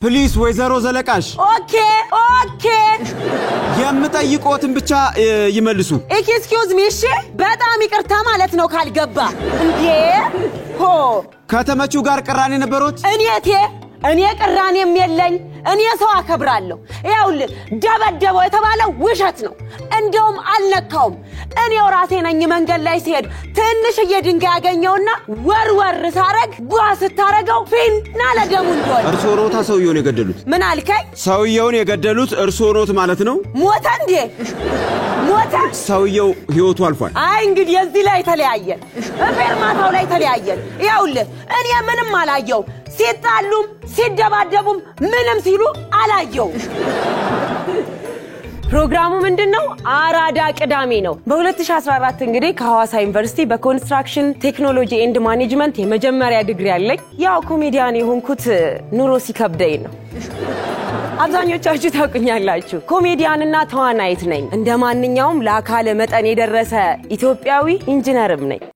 ፕሊስ ወይዘሮ ዘለቃሽ ኦኬ የምጠይቆትን ብቻ ይመልሱ ኤክስኪውዝ ሚ እሺ በጣም ይቅርታ ማለት ነው ካልገባ እንዴ ሆ ከተመቹ ጋር ቅራኔ ነበሩት እኔ ቅራኔም የለኝ እኔ ሰው አከብራለሁ ያውል ደበደበው የተባለው ውሸት ነው እንደውም አልነካውም እኔው ራሴ ነኝ መንገድ ላይ ሲሄድ ትንሽ የድንጋይ ያገኘውና ወርወር ሳረግ ጓስ ታረጋው ፊና ለደሙ እንዶል እርሶ ሮታ ሰውየውን የገደሉት ምን አልከኝ ሰውየውን የገደሉት እርሶ ሮት ማለት ነው ሞተ እንዴ ሞተ ሰውየው ህይወቱ አልፏል አይ እንግዲህ እዚህ ላይ ተለያየን በርማታው ላይ ተለያየን ያውል እኔ ምንም አላየው ሲጣሉም ሲደባደቡም ምንም ሲሉ አላየው ፕሮግራሙ ምንድነው አራዳ ቅዳሜ ነው በ2014 እንግዲህ ከሐዋሳ ዩኒቨርሲቲ በኮንስትራክሽን ቴክኖሎጂ ኤንድ ማኔጅመንት የመጀመሪያ ዲግሪ አለኝ ያው ኮሜዲያን የሆንኩት ኑሮ ሲከብደኝ ነው አብዛኞቻችሁ ታውቁኛላችሁ ኮሜዲያንና ተዋናይት ነኝ እንደማንኛውም ለአካለ መጠን የደረሰ ኢትዮጵያዊ ኢንጂነርም ነኝ